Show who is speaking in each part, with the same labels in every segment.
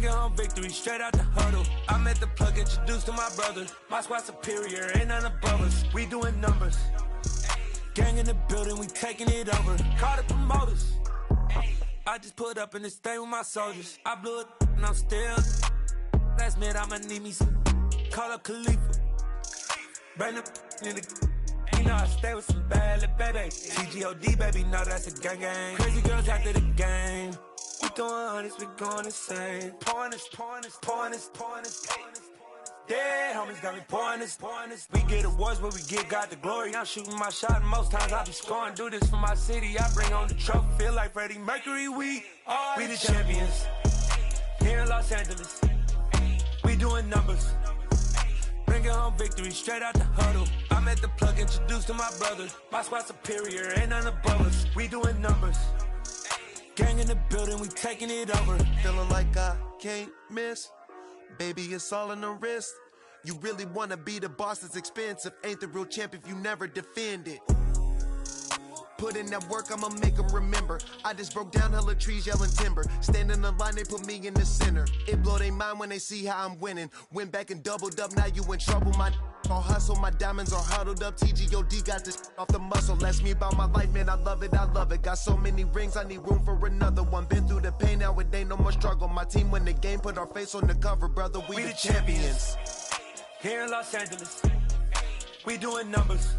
Speaker 1: Bringing home victory straight out the huddle. I'm at the plug, introduced to my brother. My squad superior, ain't none above us. We doing numbers. Gang in the building, we taking it over. Call the promoters. I just put up in this thing with my soldiers. I blew it and I'm still. Last minute I'ma need me some. Call up Khalifa. Bring the in the. You know I stay with some bad little baby. TGOD baby, know that's a gang gang. Crazy girls after the game. We throwing hundreds, we going insane. Pouring this. Dead homies got me pouring this. We get awards, but we give God the glory. I'm shooting my shot, and most times I be scoring. Do this for my city, I bring on the trophy. Feel like Freddie Mercury, we the champions. Here in Los Angeles, we doing numbers. Bringing home victory straight out the huddle. I'm at the plug, introduced to my brother. My squad superior, ain't none above us. We doing numbers. Gang in the building, we taking it over.
Speaker 2: Feeling like I can't miss. Baby, it's all in the wrist. You really wanna be the boss, it's expensive. Ain't the real champ if you never defend it. Put in that work, I'ma make them remember. I just broke down hella trees, yelling timber. Stand in the line, they put me in the center. It blow their mind when they see how I'm winning. Went back and doubled up, now you in trouble. My all hustle, my diamonds are huddled up. TGOD got this off the muscle. Ask me about my life, man, I love it. Got so many rings, I need room for another one. Been through the pain, now it ain't no more struggle. My team win the game, put our face on the cover, brother. We the champions.
Speaker 1: Here in Los Angeles, we doing numbers.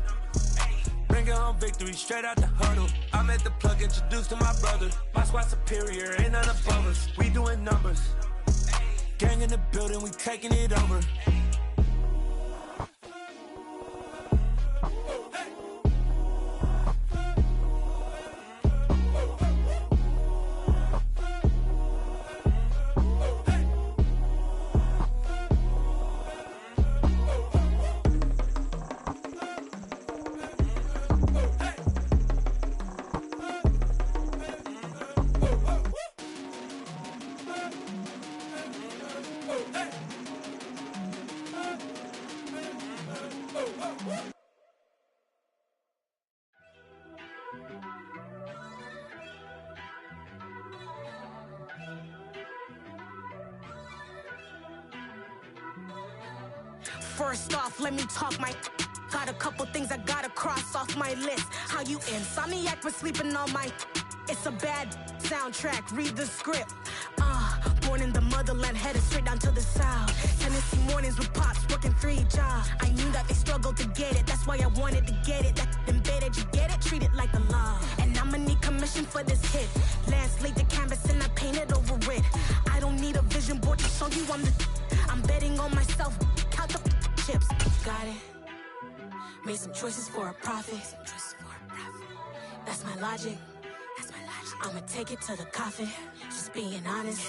Speaker 1: Bringing home victory straight out the huddle. I'm at the plug, introduced to my brother. My squad superior, ain't none above us. We doing numbers. Gang in the building, we taking it over.
Speaker 3: First off, let me talk my. Got a couple things I gotta cross off my list. How you insomniac for sleeping on my. It's a bad soundtrack, read the script. Born in the motherland, headed straight down to the south. Tennessee mornings with pops, working 3 jobs. I knew that they struggled to get it, that's why I wanted to get it. That embedded, you get it, treat it like the law. And I'ma need commission for this hit. Lance laid the canvas and I painted over it. I don't need a vision board to show you I'm betting on myself, count the chips. Got it. Made some choices for a profit. That's my logic. I'ma take it to the coffin. Just being honest.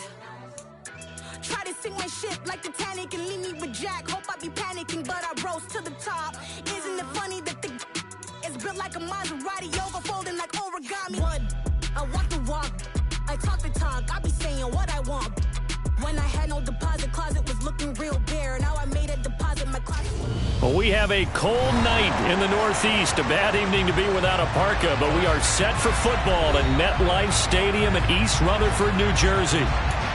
Speaker 3: Try to sink my ship like Titanic and leave me with Jack. Hope I be panicking, but I rose to the top. Isn't it funny that the is built like a Maserati, overfolding like origami? What? I walk the walk. I talk the talk. I be saying what I want. When I had no deposit, closet was looking real bare. Now I made a deposit, my closet.
Speaker 4: Well, we have a cold night in the Northeast. A bad evening to be without a parka, but we are set for football at MetLife Stadium in East Rutherford, New Jersey.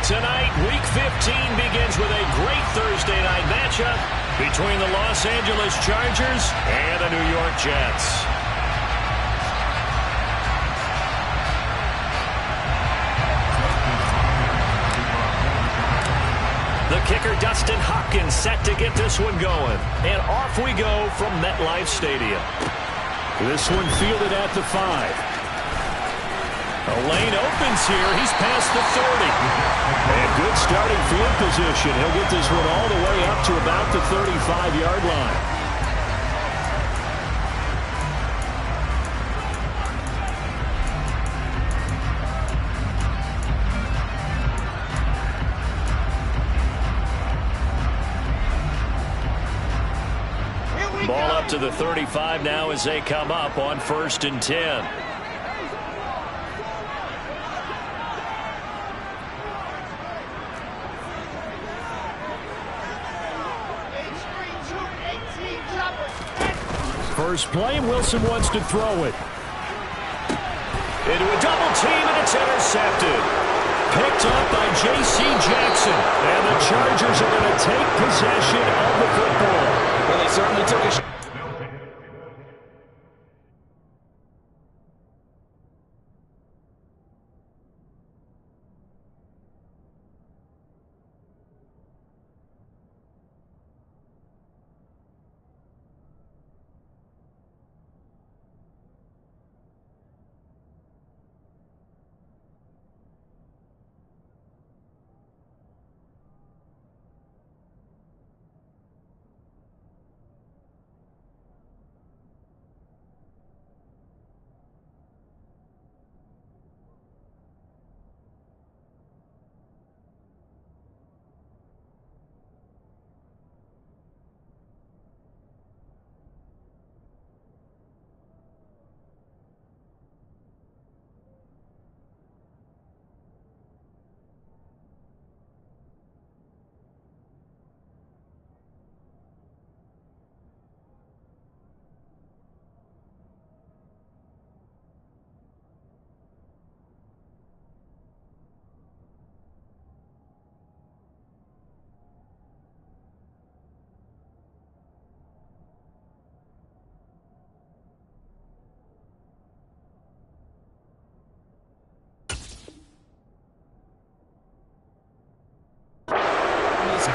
Speaker 4: Tonight, Week 15 begins with a great Thursday night matchup between the Los Angeles Chargers and the New York Jets. The kicker, Dustin Hopkins, set to get this one going. And off we go from MetLife Stadium. This one fielded at the 5. A lane opens here. He's past the 30. And good starting field position. He'll get this one all the way up to about the 35-yard line. Ball up to the 35 now as they come up on 1st and 10. First play, Wilson wants to throw it. Into a double team, and it's intercepted. picked up by J.C. Jackson. And the Chargers are going to take possession of the football.
Speaker 5: Well, they certainly took a shot.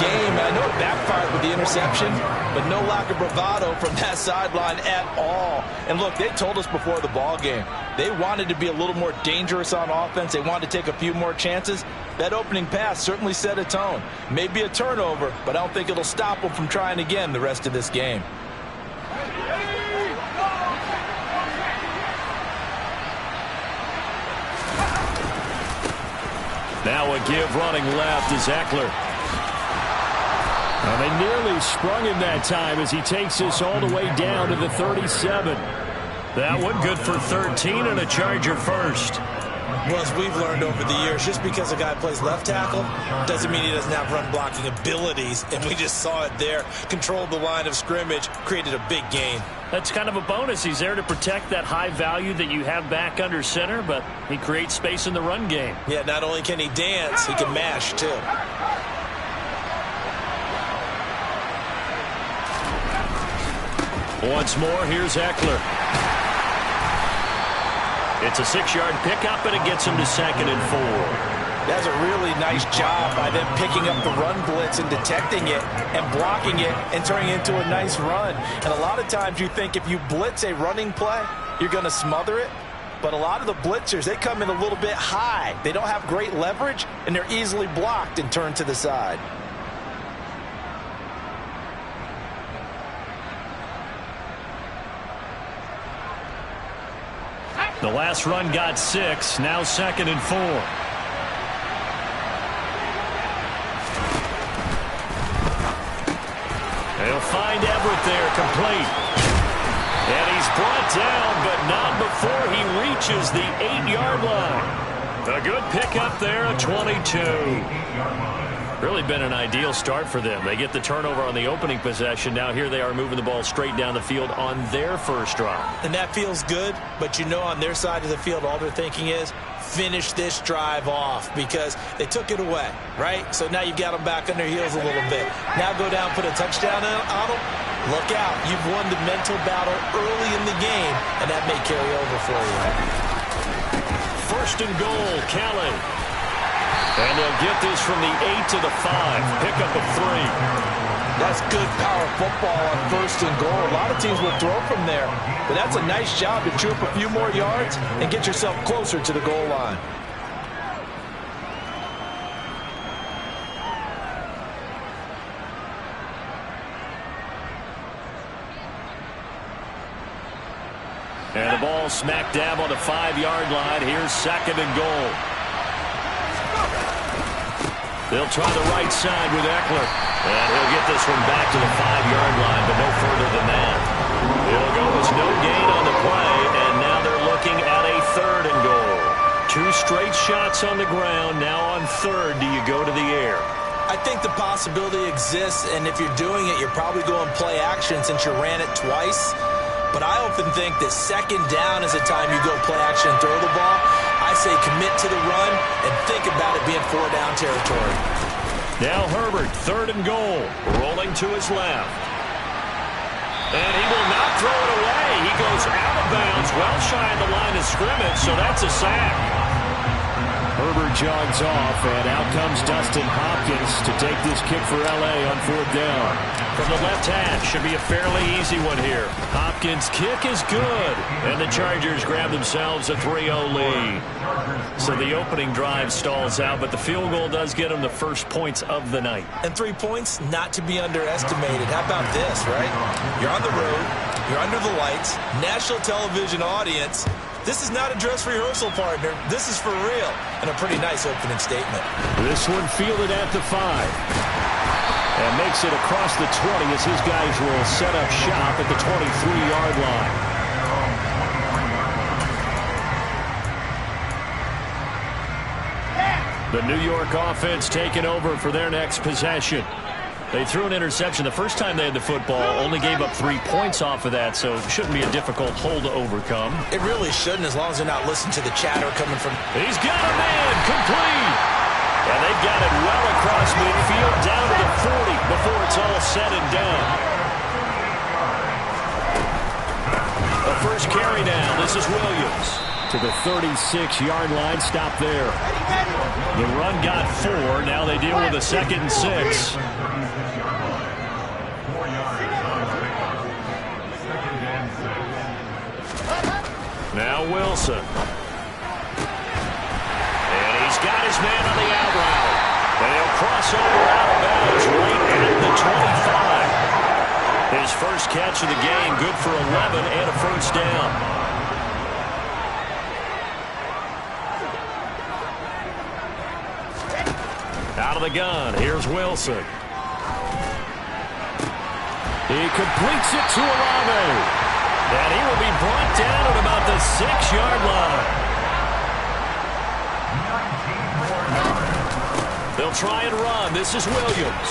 Speaker 5: Game. I know it backfired with the interception, but no lack of bravado from that sideline at all. And look, they told us before the ball game, they wanted to be a little more dangerous on offense. They wanted to take a few more chances. That opening pass certainly set a tone. Maybe a turnover, but I don't think it'll stop them from trying again the rest of this game.
Speaker 4: Now a give running left is Eckler. They nearly sprung him that time as he takes this all the way down to the 37. That one good for 13 and a Charger first.
Speaker 5: Well, as we've learned over the years, just because a guy plays left tackle doesn't mean he doesn't have run blocking abilities, and we just saw it there. Controlled the line of scrimmage, created a big gain.
Speaker 4: That's kind of a bonus. He's there to protect that high value that you have back under center, but he creates space in the run game.
Speaker 5: Yeah, not only can he dance, he can mash too.
Speaker 4: Once more, here's Eckler. It's a 6-yard pickup, and it gets him to 2nd and 4.
Speaker 5: That's a really nice job by them picking up the run blitz and detecting it and blocking it and turning it into a nice run. And a lot of times you think if you blitz a running play, you're going to smother it. But a lot of the blitzers, they come in a little bit high. They don't have great leverage, and they're easily blocked and turned to the side.
Speaker 4: The last run got 6, now 2nd and 4. They'll find Everett there, complete. And he's brought down, but not before he reaches the 8-yard line. A good pickup there at 22. Really been an ideal start for them. They get the turnover on the opening possession. Now here they are moving the ball straight down the field on their first drive.
Speaker 5: And that feels good, but you know on their side of the field all they're thinking is finish this drive off because they took it away, right? So now you've got them back on their heels a little bit. Now go down, put a touchdown on them. Look out. You've won the mental battle early in the game, and that may carry over for you.
Speaker 4: 1st and goal, Kelly. And they'll get this from the 8 to the 5. Pickup of 3.
Speaker 5: That's good power football on 1st and goal. A lot of teams will throw from there, but that's a nice job to chew up a few more yards and get yourself closer to the goal line.
Speaker 4: And the ball smack dab on the 5-yard line. Here's 2nd and goal. They'll try the right side with Eckler. And he'll get this one back to the 5-yard line, but no further than that. He'll go with no gain on the play, and now they're looking at a 3rd and goal. 2 straight shots on the ground. Now on 3rd, do you go to the air?
Speaker 5: I think the possibility exists, and if you're doing it, you're probably going play action since you ran it twice. but I often think that second down is the time you go play action and throw the ball. I say commit to the run and think about it being 4-down territory.
Speaker 4: Now Herbert, 3rd and goal, rolling to his left. And he will not throw it away. He goes out of bounds, well shy of the line of scrimmage, so that's a sack. Herbert jogs off, and out comes Dustin Hopkins to take this kick for L.A. on 4th down. From the left hash, should be a fairly easy one here. Hopkins' kick is good, and the Chargers grab themselves a 3-0 lead. So the opening drive stalls out, but the field goal does get them the first points of the night.
Speaker 5: And 3 points, not to be underestimated. How about this, right? You're on the road, you're under the lights, national television audience. This is not a dress rehearsal, partner. This is for real. And a pretty nice opening statement. This one fielded at the 5. And makes it across the 20 as his guys will set up shop at the 23-yard line. The New York offense taking over for their next possession. They threw an interception the first time they had the football, only gave up 3 points off of that, so it shouldn't be a difficult hole to overcome. It really shouldn't, as long as they're not listening to the chatter coming from... He's got a man, complete! And they've got it well across midfield, down to the 40 before it's all said and done. The first carry now, this is Williams. To the 36-yard line, stop there. The run got 4, now they deal with a 2nd and 6. Now Wilson. And he's got his man on the out route. And he'll cross over out of bounds right at the 25. His first catch of the game, good for 11 and a first down. Out of the gun, here's Wilson. He completes it to Olave. And he will be brought down at about the 6-yard line. They'll try and run. This is Williams.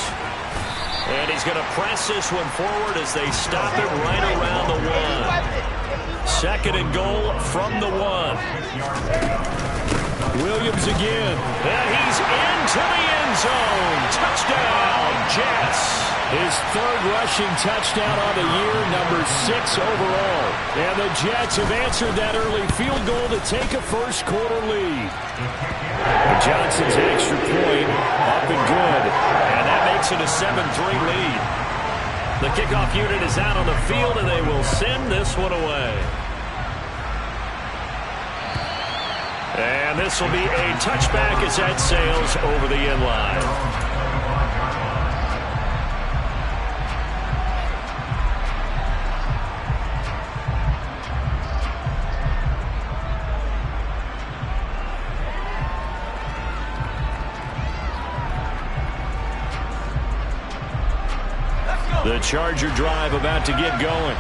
Speaker 5: And he's going to press this one forward as they stop it right around the 1. 2nd and goal from the 1. Williams again. And he's into the end zone. Touchdown, Jets. His 3rd rushing touchdown on the year, number 6 overall. And the Jets have answered that early field goal to take a first-quarter lead. Johnson's extra point up and good. And that makes it a 7-3 lead. The kickoff unit is out on the field, and they will send this one away. And this will be a touchback as that sails over the end line. The Charger drive about to get going.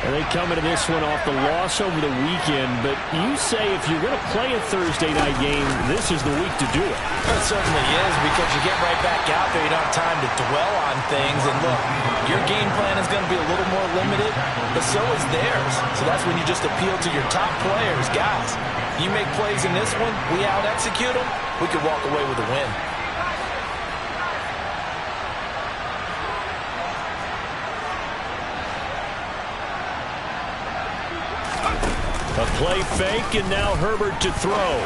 Speaker 5: And they come into this one off the loss over the weekend. But you say if you're going to play a Thursday night game, this is the week to do it. It certainly is, because you get right back out there. You don't have time to dwell on things. And look, your game plan is going to be a little more limited, but so is theirs. So that's when you just appeal to your top players. Guys, you make plays in this one, we out-execute them, we could walk away with a win. A play fake, and now Herbert to throw.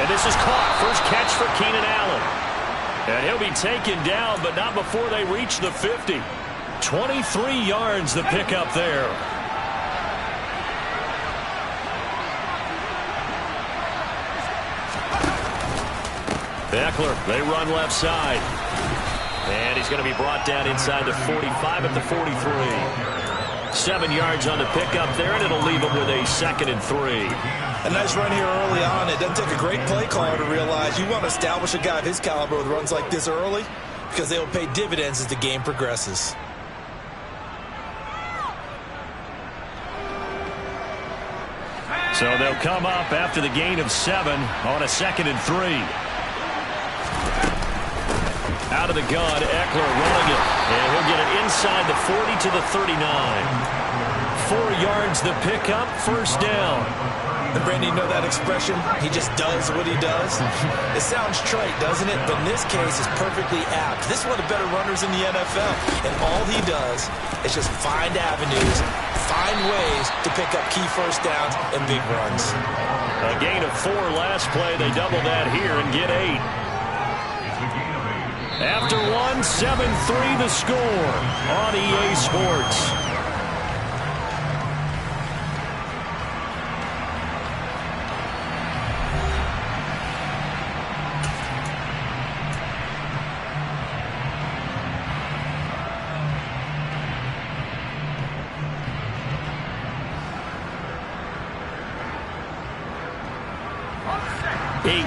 Speaker 5: And this is caught. First catch for Keenan Allen. And he'll be taken down, but not before they reach the 50. 23 yards the pickup there. Eckler, they run left side. And he's going to be brought down inside the 45 at the 43. 7 yards on the pickup there, and it'll leave him with a 2nd and 3. A nice run here early on. It doesn't take a great play caller to realize you want to establish a guy of his caliber with runs like this early, because they will pay dividends as the game progresses. So they'll come up after the gain of 7 on a 2nd and 3. Out of the gun, Eckler running it. And he'll get it
Speaker 4: inside the 40 to the 39. 4 yards the pickup, first down.
Speaker 5: And Brandon, you know that expression? He just does what he does. It sounds trite, doesn't it? But in this case, it's perfectly apt. This is one of the better runners in the NFL. And all he does is just find avenues, find ways to pick up key first downs and big runs.
Speaker 4: A gain of 4 last play. They double that here and get 8. After 1, 7-3 the score on EA Sports.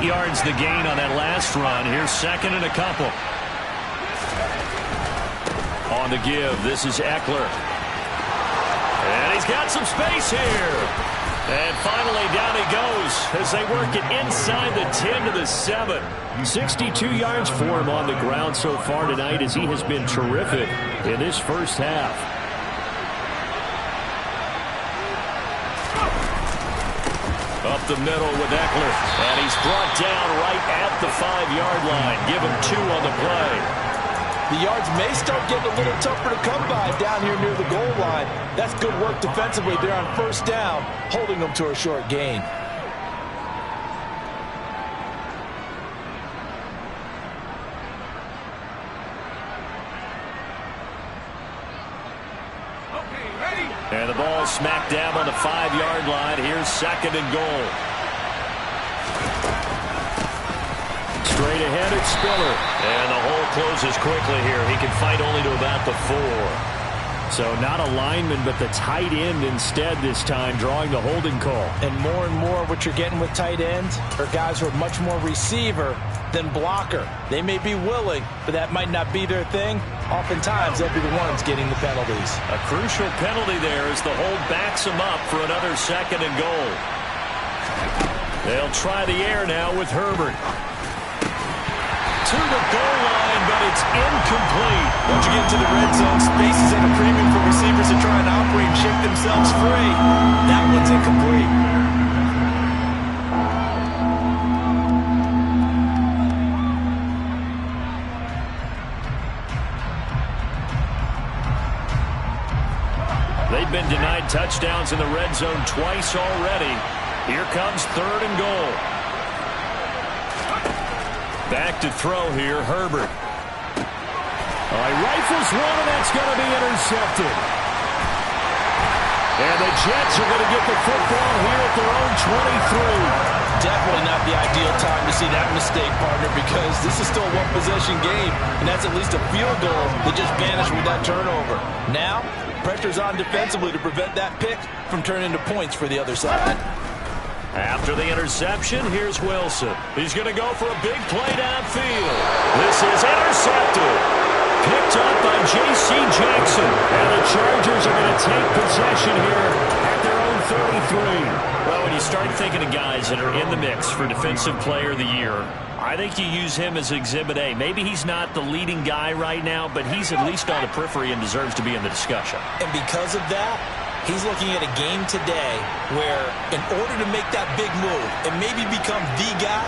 Speaker 4: Yards the gain on that last run. Here's second and a couple. On the give, this is Eckler. And he's got some space here. And finally down he goes as they work it inside the 10 to the 7. 62 yards for him on the ground so far tonight as he has been terrific in this first half. Up the middle with Eckler, and he's brought down right at the 5-yard line. Give him 2 on the play.
Speaker 5: The yards may start getting a little tougher to come by down here near the goal line. That's good work defensively there on first down, holding them to a short gain.
Speaker 4: And the ball smacked down on the 5-yard line. Here's second and goal. Straight ahead, it's Spiller. And the hole closes quickly here. He can fight only to about the 4. So not a lineman, but the tight end instead this time, drawing the holding call.
Speaker 5: And more what you're getting with tight ends are guys who are much more receiver than blocker. They may be willing, but that might not be their thing. Oftentimes, they'll be the ones getting the penalties.
Speaker 4: A crucial penalty there as the hold backs him up for another second and goal. They'll try the air now with Herbert. To the goal line, but it's incomplete.
Speaker 5: Once you get to the red zone, space is at a premium for receivers to try and operate and shake themselves free. That one's incomplete.
Speaker 4: They've been denied touchdowns in the red zone twice already. Here comes third and goal. Back to throw here, Herbert. Rifles one, and that's going to be intercepted. And the Jets are going to get the football here at their own 23.
Speaker 5: Definitely not the ideal time to see that mistake, partner, because this is still a one-possession game, and that's at least a field goal that just vanished with that turnover. Now, pressure's on defensively to prevent that pick from turning into points for the other side.
Speaker 4: After the interception, here's Wilson. He's going to go for a big play downfield. This is intercepted. Picked up by J.C. Jackson. And the Chargers are going to take possession here at their own 33. Well, when you start thinking of guys that are in the mix for Defensive Player of the Year, I think you use him as Exhibit A. Maybe he's not the leading guy right now, but he's at least on the periphery and deserves to be in the discussion.
Speaker 5: And because of that, he's looking at a game today where in order to make that big move and maybe become the guy,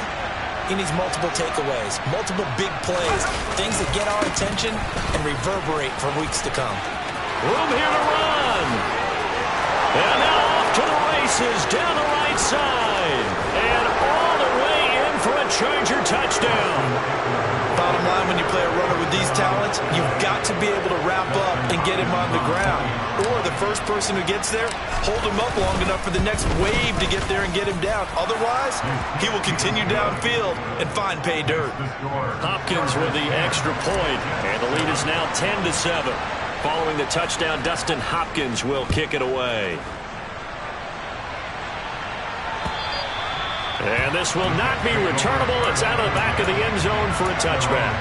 Speaker 5: he needs multiple takeaways, multiple big plays, things that get our attention and reverberate for weeks to come.
Speaker 4: Room here to run. And now off to the races down the right side. And all the way in for a Charger touchdown.
Speaker 5: Bottom line, when you play a runner with these talents, you've got to be able to wrap up and get him on the ground. Or the first person who gets there, hold him up long enough for the next wave to get there and get him down. Otherwise, he will continue downfield and find pay dirt.
Speaker 4: Hopkins with the extra point, and the lead is now 10-7. Following the touchdown, Dustin Hopkins will kick it away. And this will not be returnable. It's out of the back of the end zone for a touchback.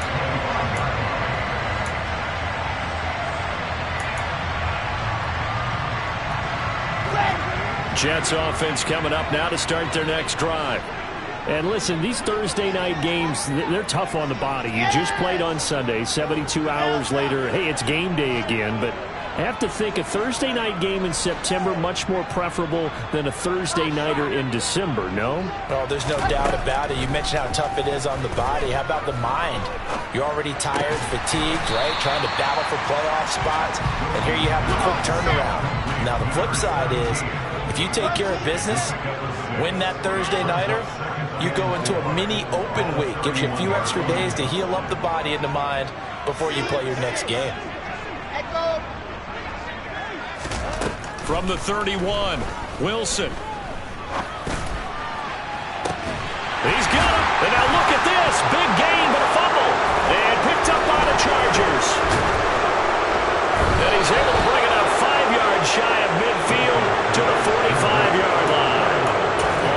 Speaker 4: Jets offense coming up now to start their next drive. And listen, these Thursday night games, they're tough on the body. You just played on Sunday, 72 hours later, hey, it's game day again. But I have to think a Thursday night game in September much more preferable than a Thursday nighter in December, no?
Speaker 5: Oh, there's no doubt about it. You mentioned how tough it is on the body. How about the mind? You're already tired, fatigued, right? Trying to battle for playoff spots. And here you have the quick turnaround. Now, the flip side is, if you take care of business, win that Thursday nighter, you go into a mini open week. Gives you a few extra days to heal up the body and the mind before you play your next game.
Speaker 4: From the 31, Wilson. He's got him. And now look at this. Big gain, but a fumble. And picked up by the Chargers. And he's able to bring it up 5 yards shy of midfield to the 45-yard line.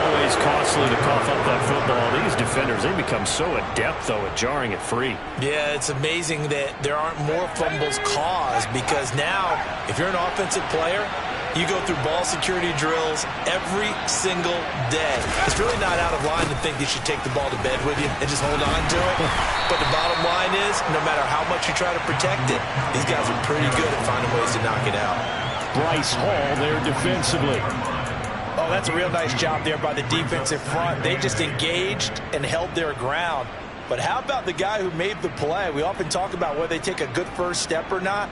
Speaker 4: Always costly to cough up that football. These defenders, they become so adept, though, at jarring it free.
Speaker 5: Yeah, it's amazing that there aren't more fumbles caused, because now, if you're an offensive player, you go through ball security drills every single day. It's really not out of line to think you should take the ball to bed with you and just hold on to it. But the bottom line is, no matter how much you try to protect it, these guys are pretty good at finding ways to knock it out.
Speaker 4: Bryce Hall there defensively.
Speaker 5: Oh, that's a real nice job there by the defensive front. They just engaged and held their ground. But how about the guy who made the play? We often talk about whether they take a good first step or not.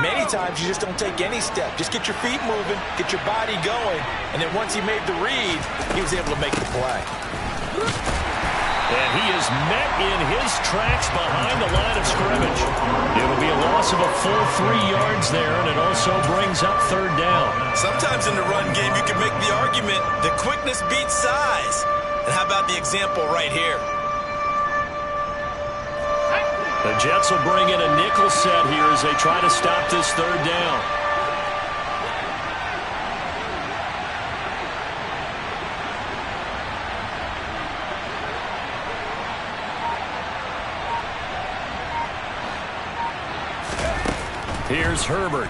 Speaker 5: Many times you just don't take any step. Just get your feet moving, get your body going, and then once he made the read, he was able to make the play.
Speaker 4: And he is met in his tracks behind the line of scrimmage. It'll be a loss of a full 3 yards there, and it also brings up third down.
Speaker 5: Sometimes in the run game you can make the argument that quickness beats size. And how about the example right here?
Speaker 4: The Jets will bring in a nickel set here as they try to stop this third down. Here's Herbert.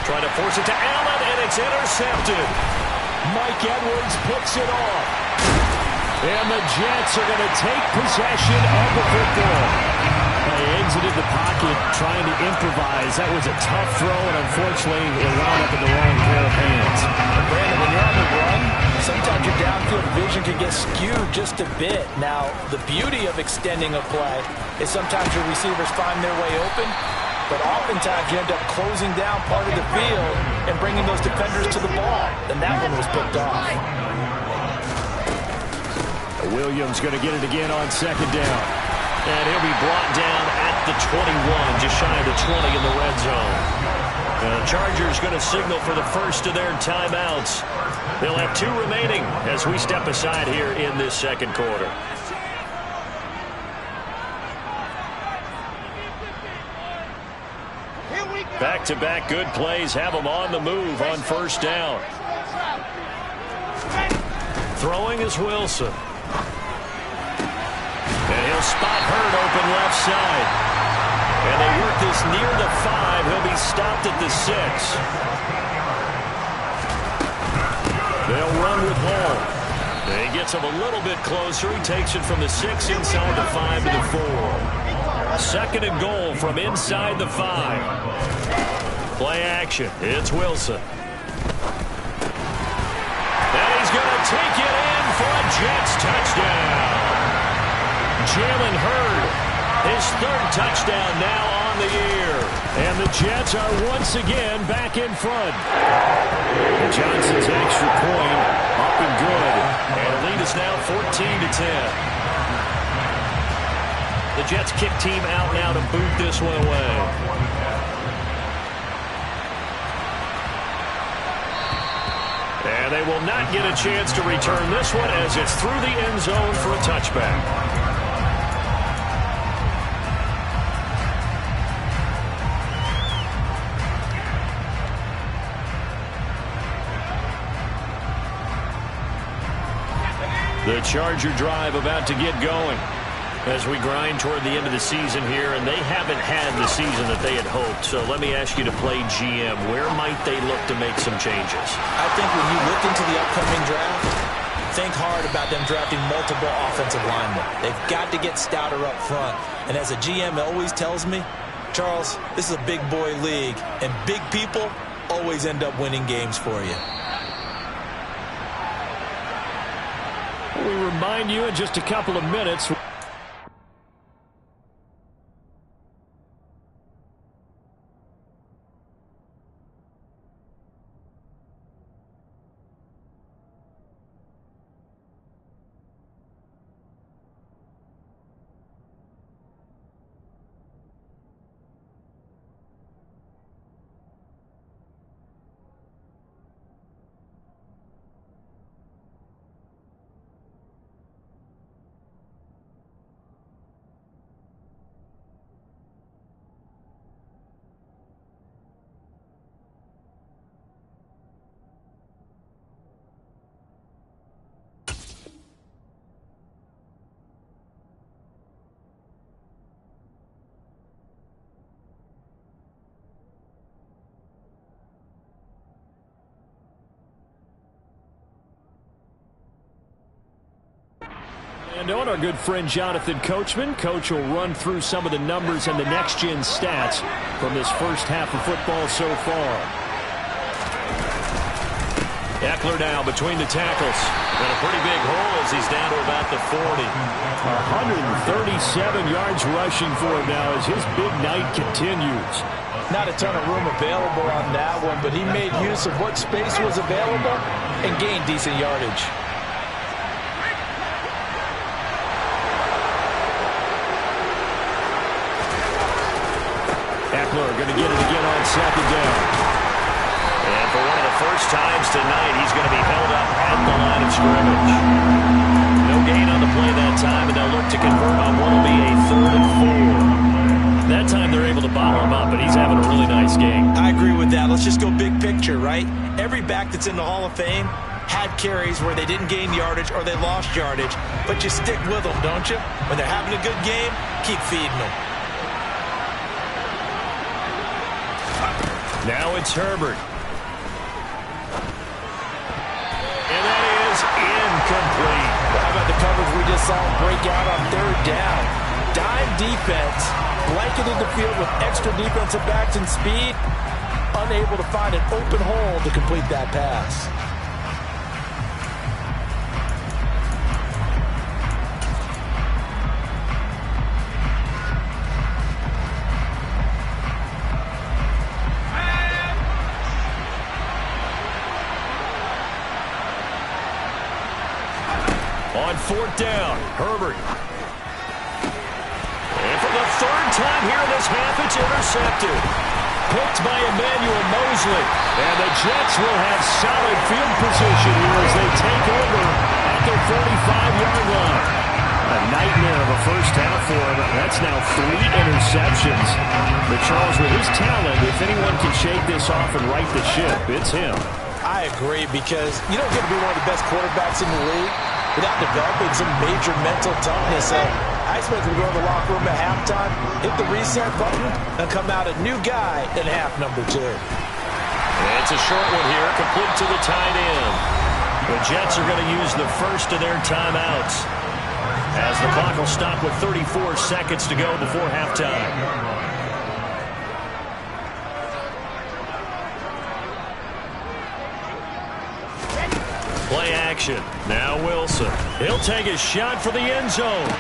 Speaker 4: Trying to force it to Allen, and it's intercepted. Mike Edwards picks it off. And the Jets are going to take possession of the football. They exited the pocket trying to improvise. That was a tough throw, and unfortunately, it wound up in the wrong pair of hands.
Speaker 5: Brandon, when you're on the run, sometimes your downfield vision can get skewed just a bit. Now, the beauty of extending a play is sometimes your receivers find their way open, but oftentimes you end up closing down part of the field and bringing those defenders to the ball. And that one was picked off.
Speaker 4: Williams going to get it again on second down. And he'll be brought down at the 21, just shy of the 20 in the red zone. The Chargers going to signal for the first of their timeouts. They'll have 2 remaining as we step aside here in this second quarter. Back-to-back good plays have them on the move on first down. Throwing is Wilson. And he'll spot Hurd open left side. And they work this near the 5. He'll be stopped at the 6. They'll run with Hall. He gets him a little bit closer. He takes it from the 6 inside the 5 to the 4. Second and goal from inside the 5. Play action. It's Wilson. And he's going to take it in for a Jets touchdown. Jalen Hurd, his 3rd touchdown now on the year. And the Jets are once again back in front. And Johnson's extra point up and good. And the lead is now 14-10. The Jets kick team out now to boot this one away. And they will not get a chance to return this one as it's through the end zone for a touchback. The Charger drive about to get going. as we grind toward the end of the season here, and they haven't had the season that they had hoped. So let me ask you to play GM. Where might they look to make some changes?
Speaker 5: I think when you look into the upcoming draft, think hard about them drafting multiple offensive linemen. They've got to get stouter up front. And as a GM always tells me, Charles, this is a big boy league, and big people always end up winning games for you.
Speaker 4: We remind you in just a couple of minutes. And on our good friend Jonathan Coachman. Coach will run through some of the numbers and the next-gen stats from this first half of football so far. Eckler now between the tackles. And a pretty big hole as he's down to about the 40. 137 yards rushing for him now as his big night continues.
Speaker 5: Not a ton of room available on that one, but he made use of what space was available and gained decent yardage.
Speaker 4: Eckler going to get it again on second down. And for one of the first times tonight, he's going to be held up at the line of scrimmage. No gain on the play that time, and they'll look to convert on what will be a 3rd and 4. That time they're able to bottle him up, but he's having a really nice game.
Speaker 5: I agree with that. Let's just go big picture, right? Every back that's in the Hall of Fame had carries where they didn't gain yardage or they lost yardage, but you stick with them, don't you? When they're having a good game, keep feeding them.
Speaker 4: Now it's Herbert. And that is incomplete.
Speaker 5: How about the coverage we just saw him break out on 3rd down? Dime defense, blanketed the field with extra defensive backs and speed, unable to find an open hole to complete that pass.
Speaker 4: On 4th down, Herbert. And for the 3rd time here in this half, it's intercepted. Picked by Emmanuel Mosley. And the Jets will have solid field position here as they take over at their 45-yard line. A nightmare of a first half for him. That's now 3 interceptions. But Charles, with his talent, if anyone can shake this off and right the ship, it's him.
Speaker 5: I agree, because you don't get to be one of the best quarterbacks in the league without developing some major mental toughness. I expect him to go to the locker room at halftime, hit the reset button, and come out a new guy in half number 2.
Speaker 4: And it's a short one here, complete to the tight end. The Jets are going to use the first of their timeouts as the clock will stop with 34 seconds to go before halftime. Play action. Now Wilson. He'll take a shot for the end zone.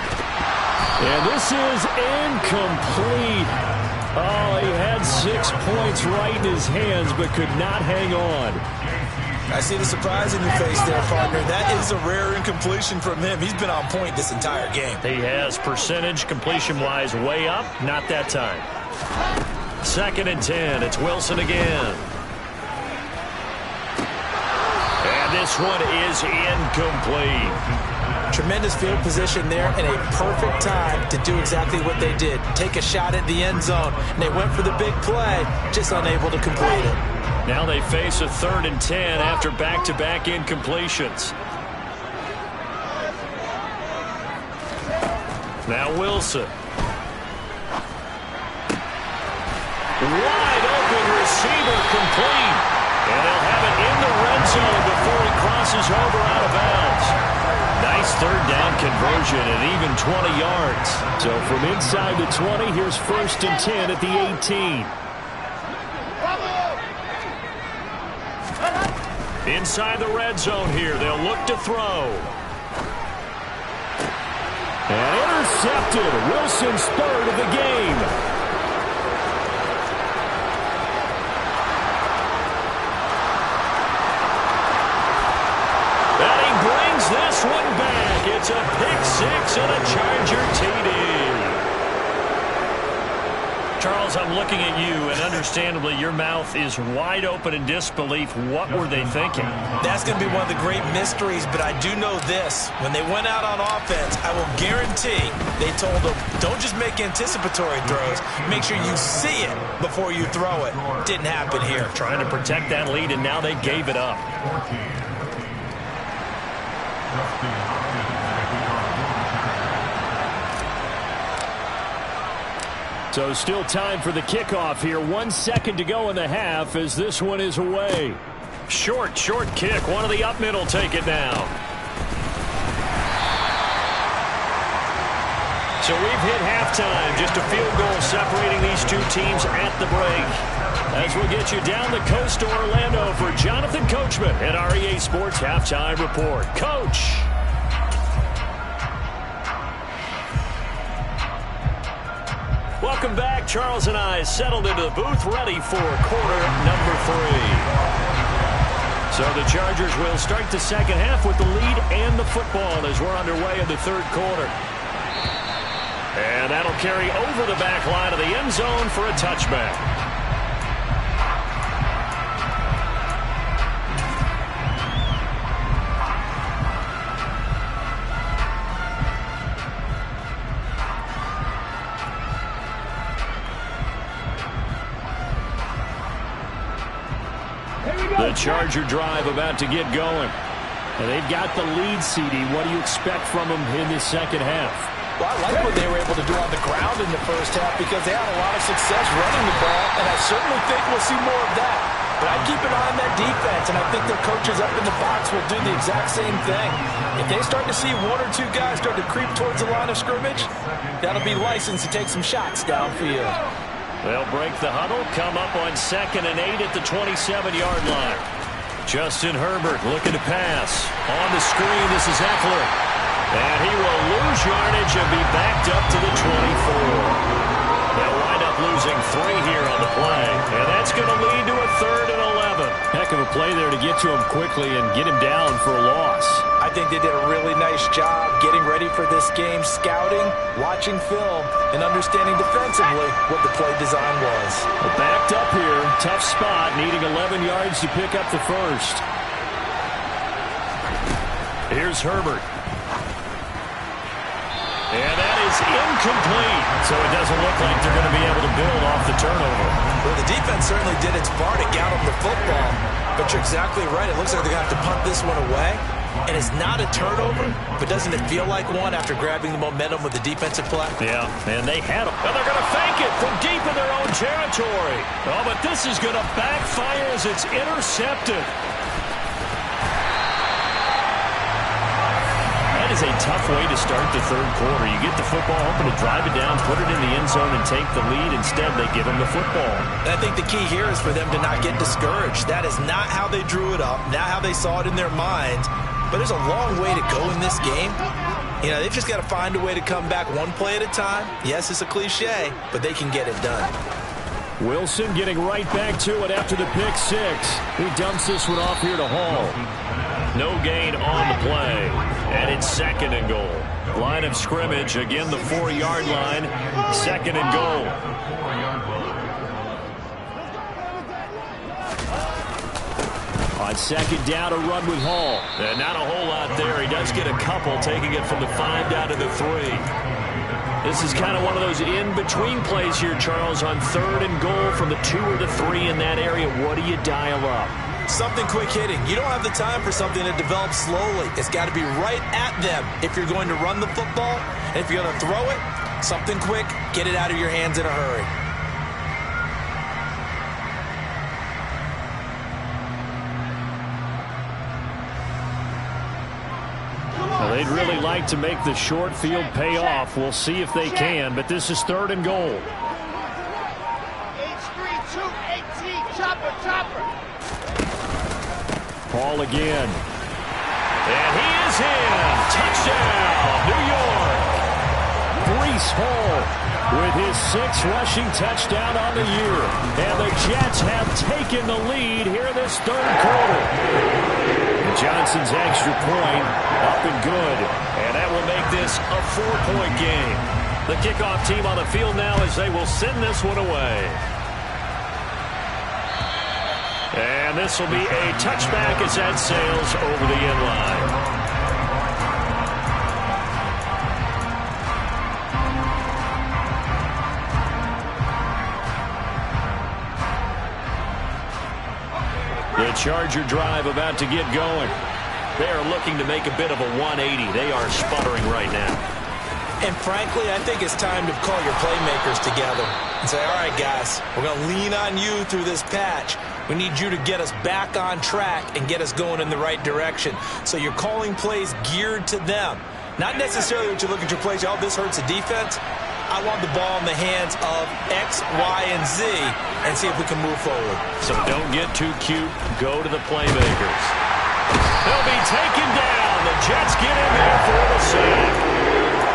Speaker 4: And this is incomplete. Oh, he had 6 points right in his hands, but could not hang on.
Speaker 5: I see the surprise in your face there, partner. That is a rare incompletion from him. He's been on point this entire game.
Speaker 4: He has percentage completion-wise way up. Not that time. 2nd and 10. It's Wilson again. This one is incomplete.
Speaker 5: Tremendous field position there and a perfect time to do exactly what they did. Take a shot at the end zone. And they went for the big play, just unable to complete it.
Speaker 4: Now they face a 3rd and 10 after Now Wilson. Wide open receiver complete. And they'll have it in the red zone before he crosses over out of bounds. Nice third down conversion and even 20 yards. So from inside the 20, here's 1st and 10 at the 18. Inside the red zone here, they'll look to throw. And intercepted. Wilson's third of the game. And he brings this one back. It's a pick six and a Charger TD. Charles, I'm looking at you, and understandably, your mouth is wide open in disbelief. What were they thinking?
Speaker 5: That's going to be one of the great mysteries, but I do know this. When they went out on offense, I will guarantee they told them, don't just make anticipatory throws. Make sure you see it before you throw it. Didn't happen here.
Speaker 4: Trying to protect that lead, and now they gave it up. So still time for the kickoff here. 1 second to go in the half as this one is away. Short kick. One of the up middle take it now. So we've hit halftime. Just a field goal separating these two teams at the break. As we'll get you down the coast to Orlando for Jonathan Coachman at REA Sports Halftime Report. Coach. Welcome back. Charles and I settled into the booth, ready for quarter number 3. So the Chargers will start the second half with the lead and the football as we're underway in the third quarter. And that'll carry over the back line of the end zone for a touchback. The Charger drive about to get going. And they've got the lead, CD. What do you expect from them in this second half?
Speaker 5: Well, I like what they were able to do on the ground in the first half because they had a lot of success running the ball, and I certainly think we'll see more of that. But I keep an eye on that defense, and I think their coaches up in the box will do the exact same thing. If they start to see one or two guys start to creep towards the line of scrimmage, that'll be licensed to take some shots downfield.
Speaker 4: They'll break the huddle, come up on 2nd and 8 at the 27-yard line. Justin Herbert looking to pass. On the screen, this is Eckler. And he will lose yardage and be backed up to the 24. They'll wind up losing 3 here on the play. And that's going to lead to a 3rd and 11. Heck of a play there to get to him quickly and get him down for a loss.
Speaker 5: I think they did a really nice job getting ready for this game, scouting, watching film, and understanding defensively what the play design was.
Speaker 4: Well, backed up here, tough spot, needing 11 yards to pick up the first. Here's Herbert. And that is incomplete. So it doesn't look like they're going to be able to build off the turnover.
Speaker 5: Well, the defense certainly did its part to get them the football. But you're exactly right. It looks like they're going to have to punt this one away. And it's not a turnover, but doesn't it feel like one after grabbing the momentum with the defensive play?
Speaker 4: Yeah, and they had them. And they're going to fake it from deep in their own territory. Oh, but this is going to backfire as it's intercepted. That is a tough way to start the third quarter. You get the football, hoping to drive it down, put it in the end zone, and take the lead. Instead, they give them the football.
Speaker 5: And I think the key here is for them to not get discouraged. That is not how they drew it up, not how they saw it in their mind. But there's a long way to go in this game. You know, they've just got to find a way to come back one play at a time. Yes, it's a cliche, but they can get it done.
Speaker 4: Wilson getting right back to it after the pick six. He dumps this one off here to Hall. No gain on the play. And it's 2nd and goal. Line of scrimmage, again the 4-yard line. 2nd and goal. On 2nd down, a run with Hall. And not a whole lot there. He does get a couple, taking it from the 5 down to the 3. This is kind of one of those in-between plays here, Charles, on 3rd and goal from the 2 or the 3 in that area. What do you dial up?
Speaker 5: Something quick hitting. You don't have the time for something that develops slowly. It's got to be right at them if you're going to run the football. And if you're going to throw it, something quick, get it out of your hands in a hurry.
Speaker 4: Well, they'd really like to make the short field pay off. We'll see if they can, but this is 3rd and goal. Paul again. And he is in. Touchdown, New York. Breece Hall with his 6th rushing touchdown on the year. And the Jets have taken the lead here in this 3rd quarter. And Johnson's extra point up and good. And that will make this a 4-point game. The kickoff team on the field now as they will send this one away. And this will be a touchback as that sails over the end line. The Charger drive about to get going. They are looking to make a bit of a 180. They are sputtering right now.
Speaker 5: And frankly, I think it's time to call your playmakers together and say, all right, guys, we're going to lean on you through this patch. We need you to get us back on track and get us going in the right direction. So you're calling plays geared to them. Not necessarily that you look at your plays, oh, this hurts the defense. I want the ball in the hands of X, Y, and Z and see if we can move forward.
Speaker 4: So don't get too cute. Go to the playmakers. They'll be taken down. The Jets get in there for the sack.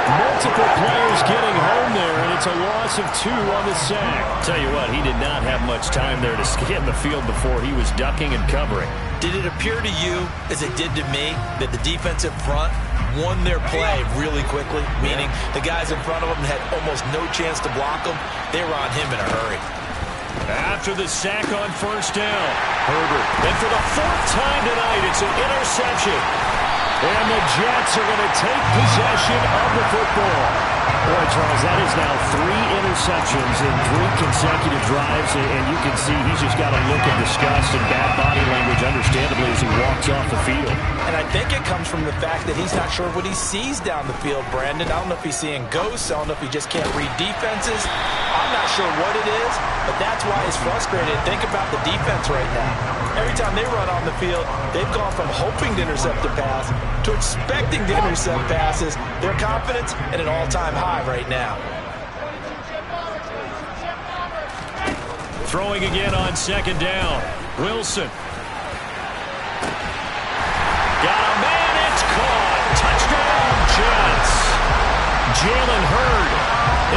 Speaker 4: Multiple players getting home there, and it's a loss of 2 on the sack. Tell you what, he did not have much time there to scan the field before he was ducking and covering.
Speaker 5: Did it appear to you, as it did to me, that the defensive front won their play really quickly? Meaning the guys in front of them had almost no chance to block him. They were on him in a hurry.
Speaker 4: After the sack on 1st down, Herbert. And for the 4th time tonight, it's an interception. And the Jets are going to take possession of the football. Boy, Charles, that is now 3 interceptions in 3 consecutive drives, and you can see he's just got a look of disgust and bad body language, understandably, as he walks off the field.
Speaker 5: And I think it comes from the fact that he's not sure what he sees down the field, Brandon. I don't know if he's seeing ghosts. I don't know if he just can't read defenses. I'm not sure what it is, but that's why he's frustrated. Think about the defense right now. Every time they run on the field, they've gone from hoping to intercept a pass to expecting to intercept passes. Their confidence at an all-time high right now.
Speaker 4: Throwing again on 2nd down. Wilson. Got a man, it's caught. Touchdown, Jets. Jalen Hurd,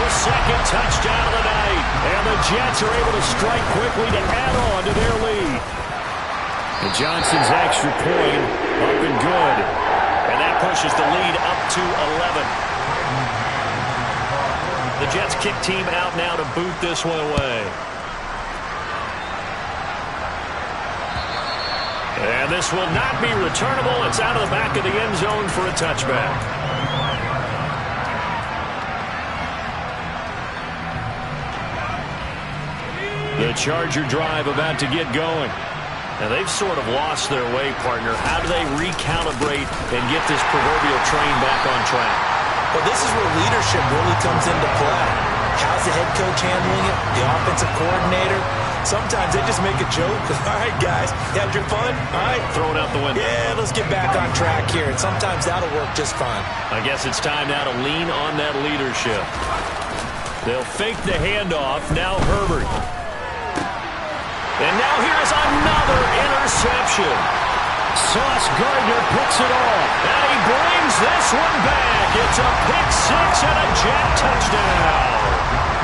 Speaker 4: his 2nd touchdown of the night. And the Jets are able to strike quickly to add on to their lead. And Johnson's extra point up and good. And that pushes the lead up to 11. The Jets kick team out now to boot this one away. And this will not be returnable. It's out of the back of the end zone for a touchback. The Charger drive about to get going. Now, they've sort of lost their way, partner. How do they recalibrate and get this proverbial train back on track?
Speaker 5: Well, this is where leadership really comes into play. How's the head coach handling it? The offensive coordinator? Sometimes they just make a joke. All right, guys, you had your fun? All right.
Speaker 4: Throw it out the window.
Speaker 5: Yeah, let's get back on track here. And sometimes that'll work just fine.
Speaker 4: I guess it's time now to lean on that leadership. They'll fake the handoff. Now Herbert. And now here's another interception. Sauce Gardner picks it off. And he brings this one back. It's a pick 6 and a Jet touchdown.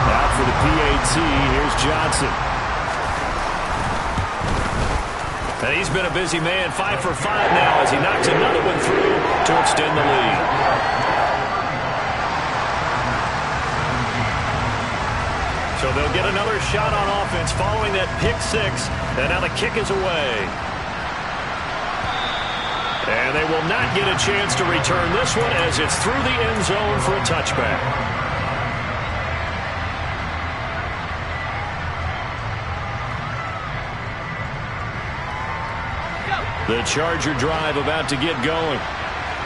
Speaker 4: Now for the PAT, here's Johnson. And he's been a busy man, 5 for 5 now as he knocks another one through to extend the lead. So they'll get another shot on offense following that pick 6. And now the kick is away. And they will not get a chance to return this one as it's through the end zone for a touchback. The Charger drive about to get going.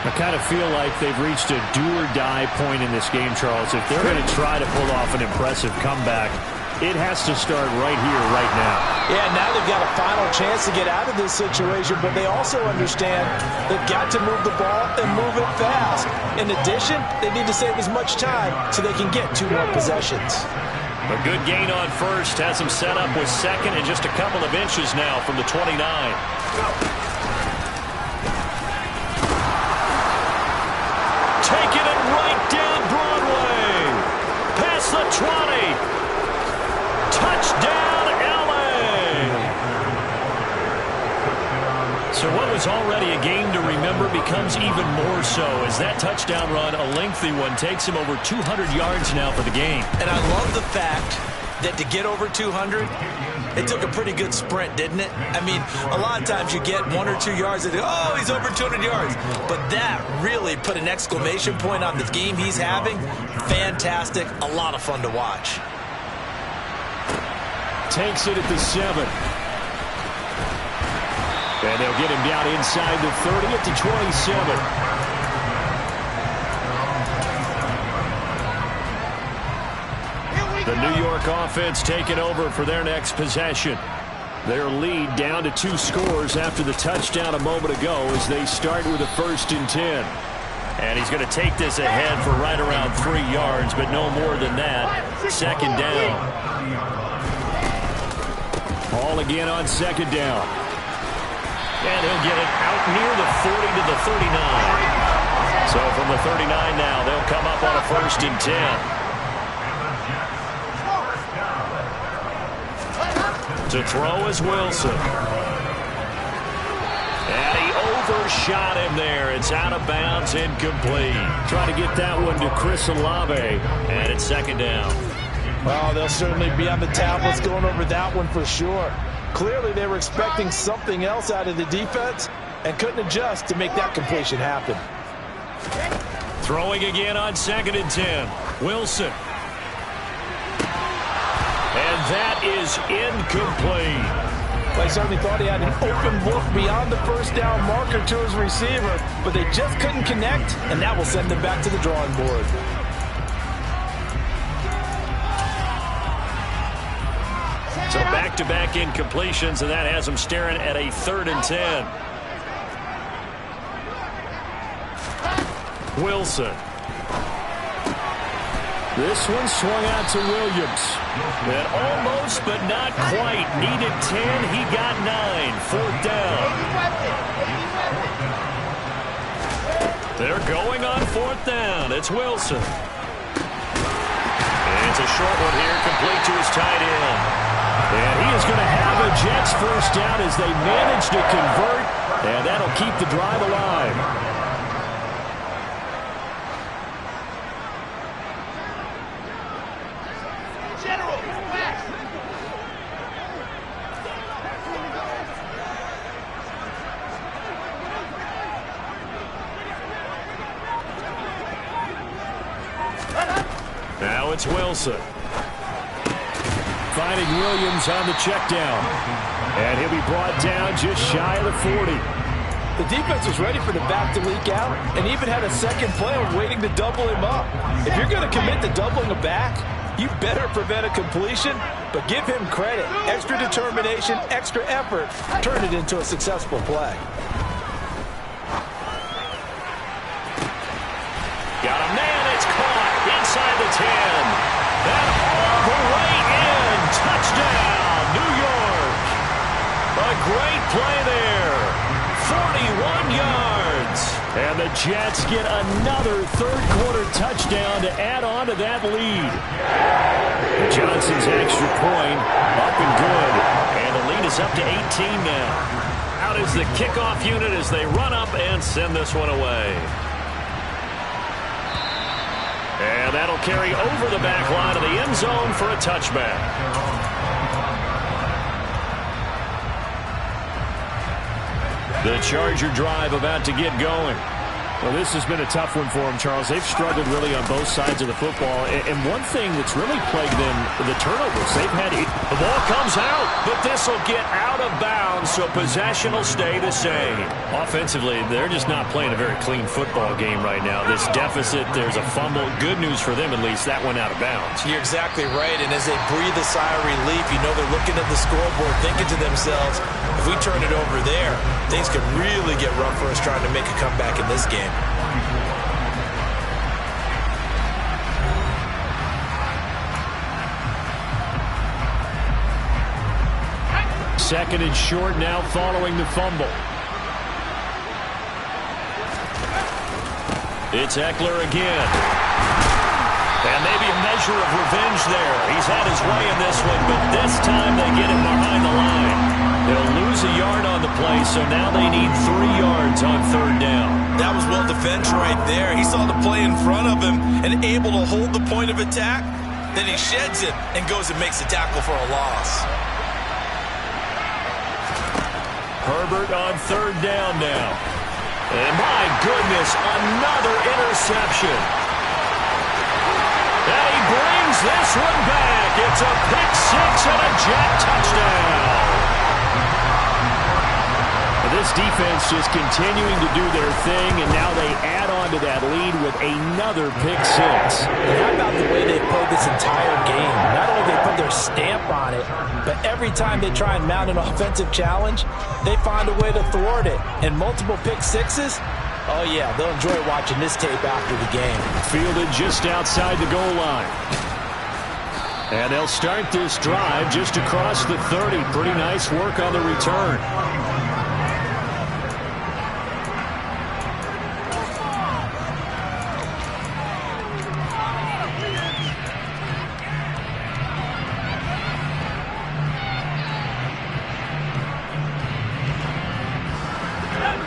Speaker 6: I kind of feel like they've reached a do-or-die point in this game, Charles. If they're going to try to pull off an impressive comeback, it has to start right here, right now.
Speaker 5: Yeah, now they've got a final chance to get out of this situation, but they also understand they've got to move the ball and move it fast. In addition, they need to save as much time so they can get 2 more possessions.
Speaker 4: A good gain on first has him set up with second and just a couple of inches now from the 29. Taking it right down Broadway. Past the 20. Touchdown, LA! So what was already a game to remember becomes even more so as that touchdown run, a lengthy one, takes him over 200 yards now for the game.
Speaker 5: And I love the fact that to get over 200, it took a pretty good sprint, didn't it? I mean, a lot of times you get 1 or 2 yards and oh, he's over 200 yards. But that really put an exclamation point on the game he's having. Fantastic, a lot of fun to watch.
Speaker 4: Takes it at the 7. And they'll get him down inside the 30 at the 27. The New York offense taking over for their next possession. Their lead down to 2 scores after the touchdown a moment ago as they start with a 1st and 10. And he's going to take this ahead for right around 3 yards, but no more than that. 2nd down. Ball again on 2nd down. And he'll get it out near the 40 to the 39. So from the 39 now, they'll come up on a 1st and 10. To throw is Wilson. And he overshot him there. It's out of bounds, incomplete. Try to get that one to Chris Olave. And it's 2nd down.
Speaker 5: Well, they'll certainly be on the tablets going over that one for sure. Clearly, they were expecting something else out of the defense and couldn't adjust to make that completion happen.
Speaker 4: Throwing again on 2nd and 10. Wilson. And that is incomplete.
Speaker 5: Well, he certainly thought he had an open look beyond the 1st down marker to his receiver, but they just couldn't connect, and that will send them back to the drawing board.
Speaker 4: So back-to-back incompletions, and that has them staring at a 3rd and 10. Wilson. This one swung out to Williams. And almost, but not quite. Needed 10. He got 9. 4th down. They're going on 4th down. It's Wilson. And it's a short one here, complete to his tight end. And he is going to have a Jets 1st down as they manage to convert. And that'll keep the drive alive. Now it's Wilson. Finding Williams on the check down. And he'll be brought down just shy of the 40.
Speaker 5: The defense was ready for the back to leak out and even had a second plan waiting to double him up. If you're going to commit to doubling a back, you better prevent a completion, but give him credit. Extra determination, extra effort, turn it into a successful play.
Speaker 4: Got a man, it's caught inside the 10. And all the way in. Touchdown, New York. A great play there. 41 yards. And the Jets get another 3rd quarter touchdown to add on to that lead. Johnson's extra point up and good. And the lead is up to 18 now. Out is the kickoff unit as they run up and send this one away. And that'll carry over the back line of the end zone for a touchback. The Charger drive about to get going.
Speaker 6: Well, this has been a tough one for them, Charles. They've struggled really on both sides of the football. And one thing that's really plagued them, the turnovers. They've had it.
Speaker 4: The ball comes out, but this will get out of bounds, so possession will stay the same.
Speaker 6: Offensively, they're just not playing a very clean football game right now. This deficit, there's a fumble. Good news for them, at least. That went out of bounds.
Speaker 5: You're exactly right, and as they breathe a sigh of relief, you know they're looking at the scoreboard, thinking to themselves, if we turn it over there, things could really get rough for us trying to make a comeback in this game.
Speaker 6: Second and short now following the fumble. It's Eckler again. And maybe a measure of revenge there. He's had his way in this one, but this time they get him behind the line. They'll lose a yard on the play, so now they need 3 yards on third down.
Speaker 5: That was well defended right there. He saw the play in front of him and able to hold the point of attack. Then he sheds it and goes and makes a tackle for a loss.
Speaker 6: Herbert on third down now. And my goodness, another interception. And he brings this one back. It's a pick six and a Jet touchdown. This defense just continuing to do their thing, and now they add on to that lead with another pick six.
Speaker 5: And how about the way they played this entire game? Not only they put their stamp on it, but every time they try and mount an offensive challenge, they find a way to thwart it. And multiple pick sixes, oh yeah, they'll enjoy watching this tape after the game.
Speaker 6: Fielded just outside the goal line. And they'll start this drive just across the 30. Pretty nice work on the return.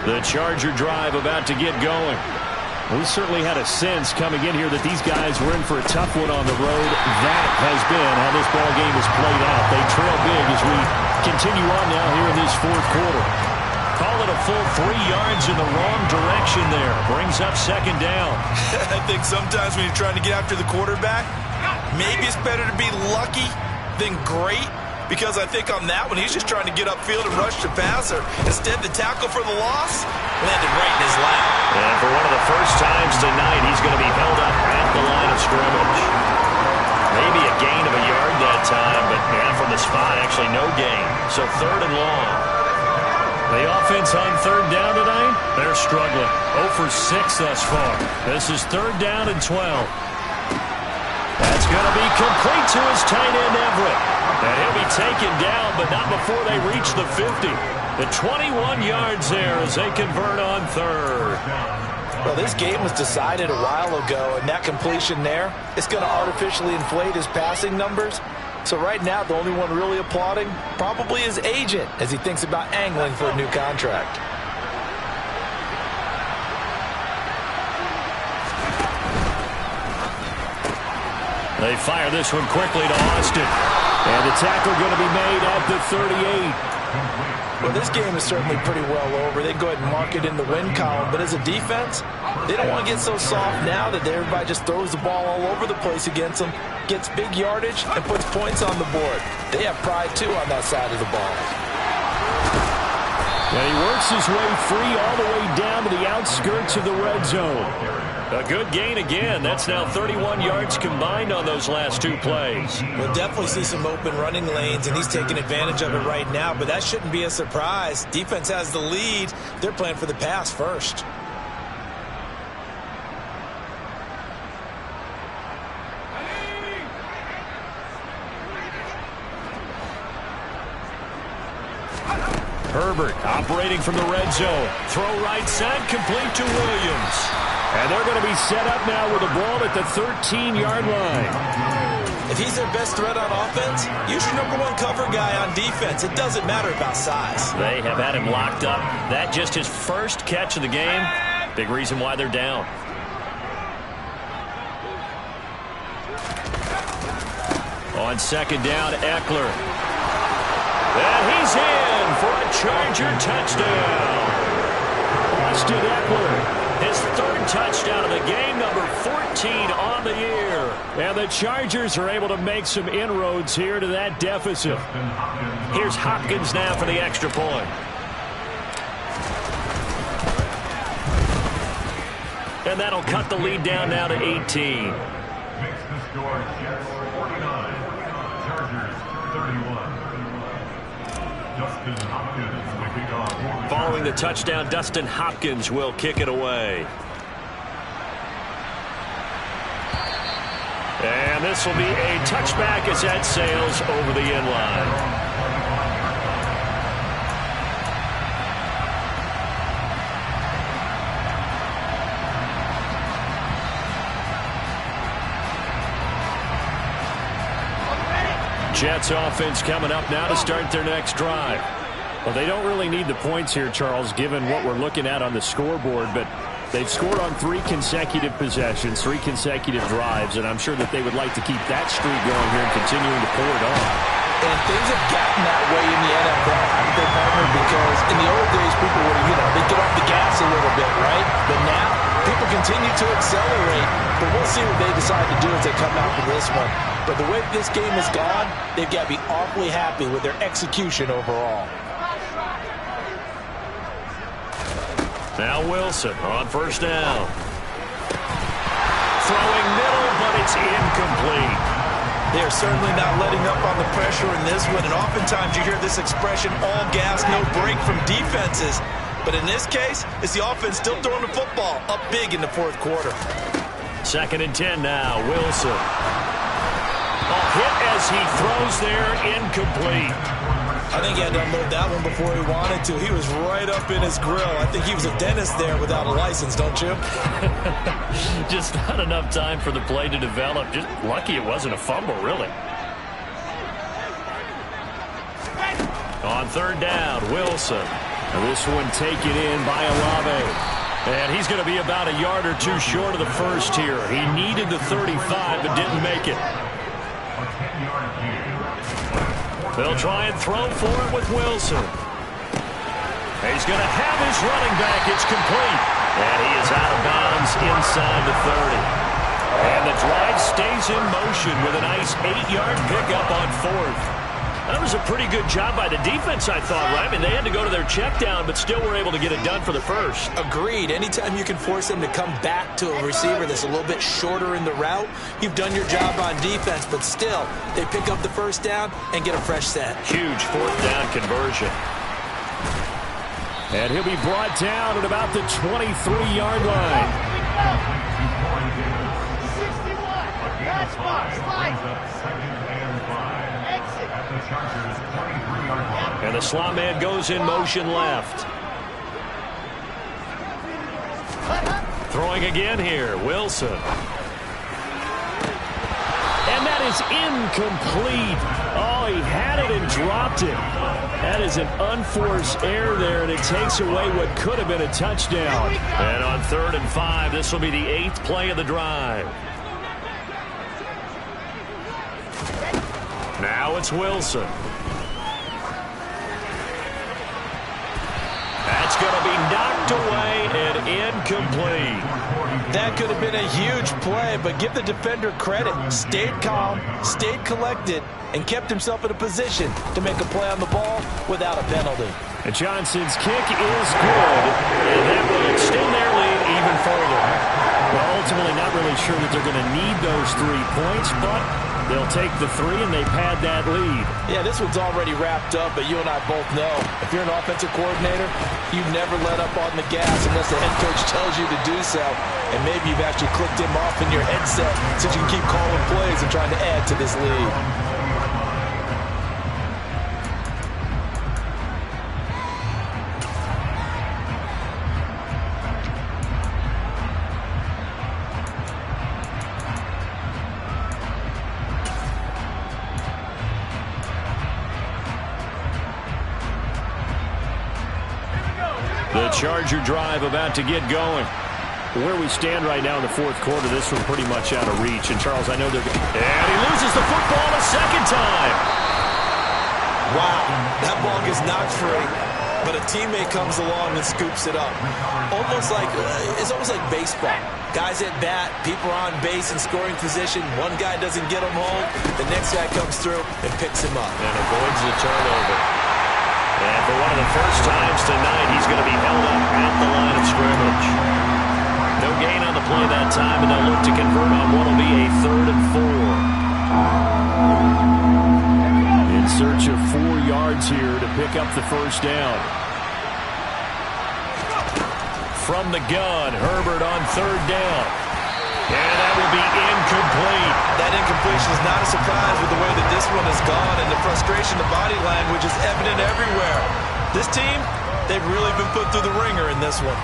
Speaker 6: The Charger drive about to get going. We certainly had a sense coming in here that these guys were in for a tough one on the road. That has been how this ball game has played out. They trail big as we continue on now here in this fourth quarter. Call it a full 3 yards in the wrong direction there. Brings up second down.
Speaker 5: I think sometimes when you're trying to get after the quarterback, maybe it's better to be lucky than great. Because I think on that one, he's just trying to get upfield and rush the passer. Instead, the tackle for the loss landed right in his lap.
Speaker 4: And for one of the first times tonight, he's going to be held up at the line of scrimmage. Maybe a gain of a yard that time, but from the spot, actually no gain. So third and long. The offense on third down tonight, they're struggling. 0 for 6 thus far. This is third down and 12. That's going to be complete to his tight end, Everett. And he'll be taken down, but not before they reach the 50. The 21 yards there as they convert on third.
Speaker 5: Well, this game was decided a while ago, and that completion there is going to artificially inflate his passing numbers. So right now, the only one really applauding probably his agent as he thinks about angling for a new contract.
Speaker 6: They fire this one quickly to Austin. And the tackle going to be made at the 38.
Speaker 5: Well, this game is certainly pretty well over. They go ahead and mark it in the win column. But as a defense, they don't want to get so soft now that everybody just throws the ball all over the place against them, gets big yardage, and puts points on the board. They have pride, too, on that side of the ball.
Speaker 6: And he works his way free all the way down to the outskirts of the red zone. A good gain again. That's now 31 yards combined on those last 2 plays.
Speaker 5: We'll definitely see some open running lanes, and he's taking advantage of it right now, but that shouldn't be a surprise. Defense has the lead. They're playing for the pass first.
Speaker 6: Herbert operating from the red zone. Throw right side, complete to Williams. And they're going to be set up now with the ball at the 13-yard line.
Speaker 5: If he's their best threat on offense, use your #1 cover guy on defense. It doesn't matter about size.
Speaker 6: They have had him locked up. That just his first catch of the game. Big reason why they're down. On second down, Eckler. And he's in for a Charger touchdown. Austin Eckler.
Speaker 4: His third touchdown of the game, number 14 on the year. And the Chargers are able to make some inroads here to that deficit. Here's Hopkins now for the extra point. And that'll cut the lead down now to 18.
Speaker 7: Makes the score Jets 49, Chargers 31. Dustin Hopkins will kick off.
Speaker 4: Following the touchdown, Dustin Hopkins will kick it away. And this will be a touchback as that sails over the end line. Jets offense coming up now to start their next drive. Well, they don't really need the points here, Charles, given what we're looking at on the scoreboard, but they've scored on 3 consecutive possessions, 3 consecutive drives, and I'm sure that they would like to keep that streak going here and continuing to pour it on.
Speaker 5: And things have gotten that way in the NFL, haven't they, partner? Because in the old days, people would, they'd get off the gas a little bit, right? But now, people continue to accelerate. But we'll see what they decide to do as they come out for this one. But the way this game has gone, they've got to be awfully happy with their execution overall.
Speaker 4: Now Wilson on first down. Throwing middle, but it's incomplete.
Speaker 5: They're certainly not letting up on the pressure in this one, and oftentimes you hear this expression, all gas, no break from defenses. But in this case, it's the offense still throwing the football up big in the fourth quarter.
Speaker 4: 2nd and 10 now, Wilson. A hit as he throws there, incomplete.
Speaker 5: I think he had to unload that one before he wanted to. He was right up in his grill. I think he was a dentist there without a license, don't you?
Speaker 4: Just not enough time for the play to develop. Just lucky it wasn't a fumble, really. On 3rd down, Wilson. And this one taken in by Olave. And he's going to be about a yard or 2 short of the first here. He needed the 35, but didn't make it. They'll try and throw for it with Wilson. He's going to have his running back. It's complete. And he is out of bounds inside the 30. And the drive stays in motion with a nice 8-yard pickup on 4th. That was a pretty good job by the defense, I thought, right? I mean, they had to go to their check down, but still were able to get it done for the first.
Speaker 5: Agreed. Anytime you can force them to come back to a receiver that's a little bit shorter in the route, you've done your job on defense, but still, they pick up the first down and get a fresh set.
Speaker 4: Huge 4th down conversion. And he'll be brought down at about the 23-yard line.
Speaker 7: 61. That's
Speaker 4: And the slot man goes in motion left. Throwing again here, Wilson. And that is incomplete. Oh, he had it and dropped it. That is an unforced error there, and it takes away what could have been a touchdown. And on 3rd and 5, this will be the 8th play of the drive. Now it's Wilson. That's going to be knocked away and incomplete.
Speaker 5: That could have been a huge play, but give the defender credit. Stayed calm, stayed collected, and kept himself in a position to make a play on the ball without a penalty.
Speaker 4: And Johnson's kick is good, and that will extend their lead even further. Well, ultimately not really sure that they're going to need those 3 points, but they'll take the 3 and they pad that lead.
Speaker 5: Yeah, this one's already wrapped up, but you and I both know if you're an offensive coordinator, you never let up on the gas unless the head coach tells you to do so. And maybe you've actually clicked him off in your headset so you can keep calling plays and trying to add to this lead.
Speaker 4: The Charger drive about to get going. Where we stand right now in the 4th quarter, this one pretty much out of reach. And, Charles, I know they're going to... And he loses the football a second time.
Speaker 5: Wow, that ball gets knocked free. but a teammate comes along and scoops it up. It's almost like baseball. Guys at bat, people are on base in scoring position. One guy doesn't get him home. The next guy comes through and picks him up.
Speaker 6: And avoids the turnover. And for one of the first times tonight, he's going to be held up at the line of scrimmage. No gain on the play that time, and they'll look to convert on what will be a 3rd and 4. In search of 4 yards here to pick up the first down. From the gun, Herbert on 3rd down. And that will be incomplete.
Speaker 5: That incompletion is not a surprise with the way that this one has gone, and the frustration, the body language is evident everywhere. This team, they've really been put through the ringer in this one.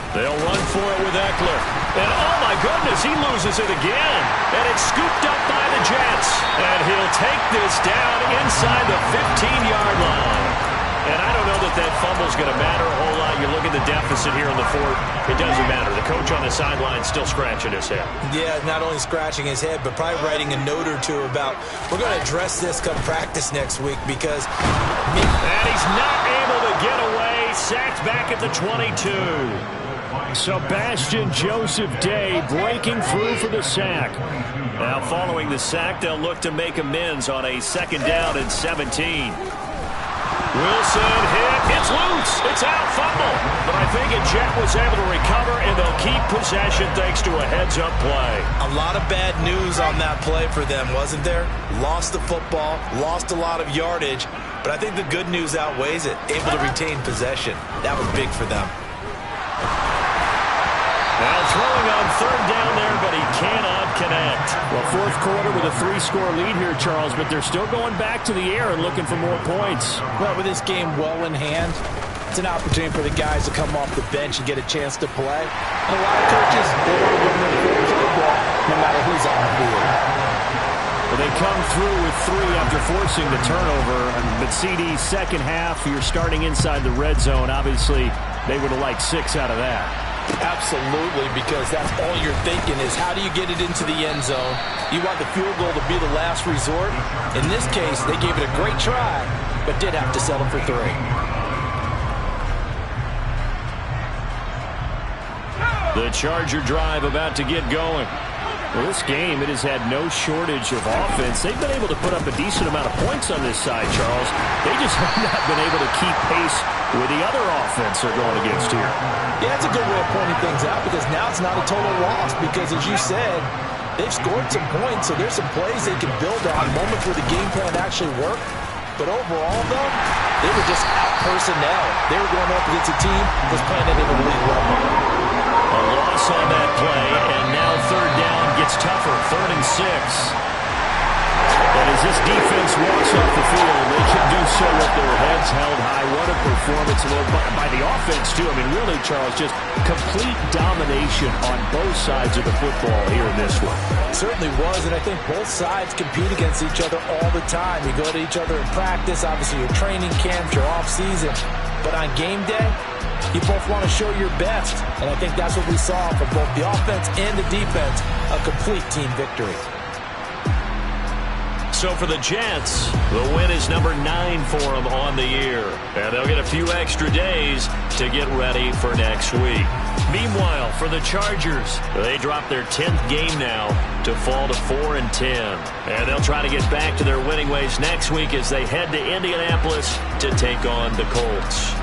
Speaker 6: They'll run for it with Eckler. And oh my goodness, he loses it again. And it's scooped up by the Jets. And he'll take this down inside the 15-yard line. And I don't know that fumble's going to matter a whole lot. You look at the deficit here in the 4th. It doesn't matter. The coach on the sideline still scratching his head.
Speaker 5: Yeah, not only scratching his head, but probably writing a note or two about, we're going to address this come practice next week because...
Speaker 6: And he's not able to get away. Sacked back at the 22. Sebastian Joseph Day breaking through for the sack. Now following the sack, they'll look to make amends on a 2nd down and 17. Wilson hit. It's loose. It's out. Fumble. But I think a Jet was able to recover, and they'll keep possession thanks to a heads-up play.
Speaker 5: A lot of bad news on that play for them, wasn't there? Lost the football, lost a lot of yardage, but I think the good news outweighs it. Able to retain possession. That was big for them.
Speaker 6: Now throwing on 3rd down there, but he cannot connect. Well, 4th quarter with a 3-score lead here, Charles, but they're still going back to the air and looking for more points.
Speaker 8: Well, with this game well in hand, it's an opportunity for the guys to come off the bench and get a chance to play. And a lot of coaches, they want to win their football no matter who's on the field.
Speaker 6: Well, they come through with 3 after forcing the turnover. But CD, second half, you're starting inside the red zone. Obviously, they would have liked 6 out of that.
Speaker 8: Absolutely, because that's all you're thinking is how do you get it into the end zone? You want the field goal to be the last resort. In this case, they gave it a great try, but did have to settle for 3.
Speaker 6: The Charger drive about to get going. Well, this game, it has had no shortage of offense. They've been able to put up a decent amount of points on this side, Charles. They just have not been able to keep pace with the other offense they're going against here.
Speaker 8: Yeah, that's a good way of pointing things out because now it's not a total loss because, as you said, they've scored some points, so there's some plays they can build on, moments where the game plan actually worked. But overall, though, they were just out personnel. They were going up against a team that was playing at an elite level.
Speaker 6: A loss on that play, and now 3rd down gets tougher, 3rd and 6. And as this defense walks off the field, they can do so with their heads held high. What a performance by the offense, too. I mean, really, Charles, just complete domination on both sides of the football here in this one.
Speaker 8: Certainly was, and I think both sides compete against each other all the time. You go to each other in practice, obviously your training camps, your off-season. But on game day, you both want to show your best, and I think that's what we saw from both the offense and the defense, a complete team victory.
Speaker 6: So for the Jets, the win is number 9 for them on the year. And they'll get a few extra days to get ready for next week. Meanwhile, for the Chargers, they drop their 10th game now to fall to 4-10. And they'll try to get back to their winning ways next week as they head to Indianapolis to take on the Colts.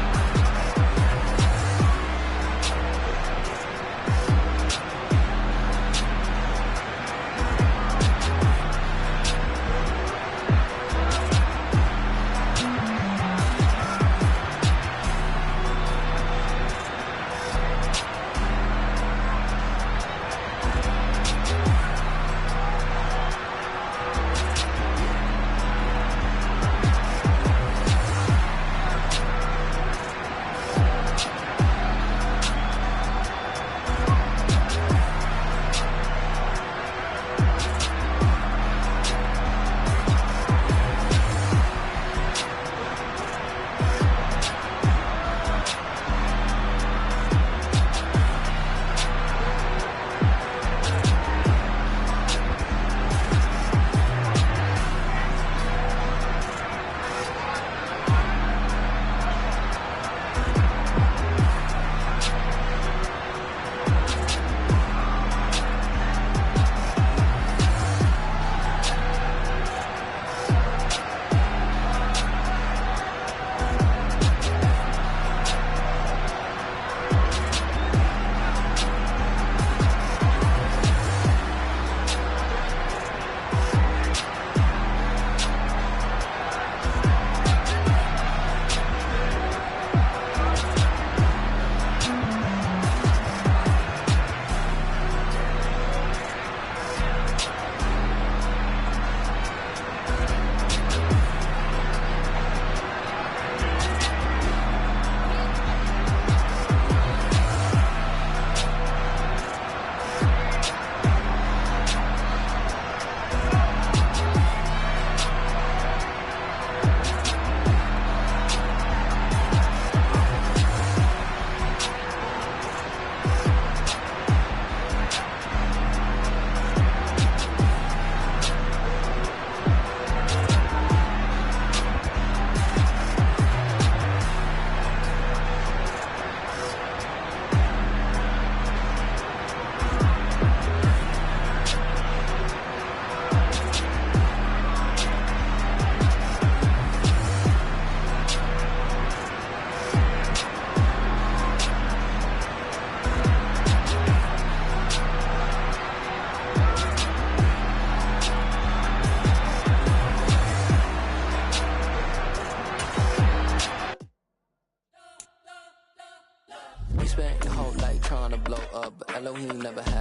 Speaker 9: We spent your whole life trying to blow up, but Elohim never had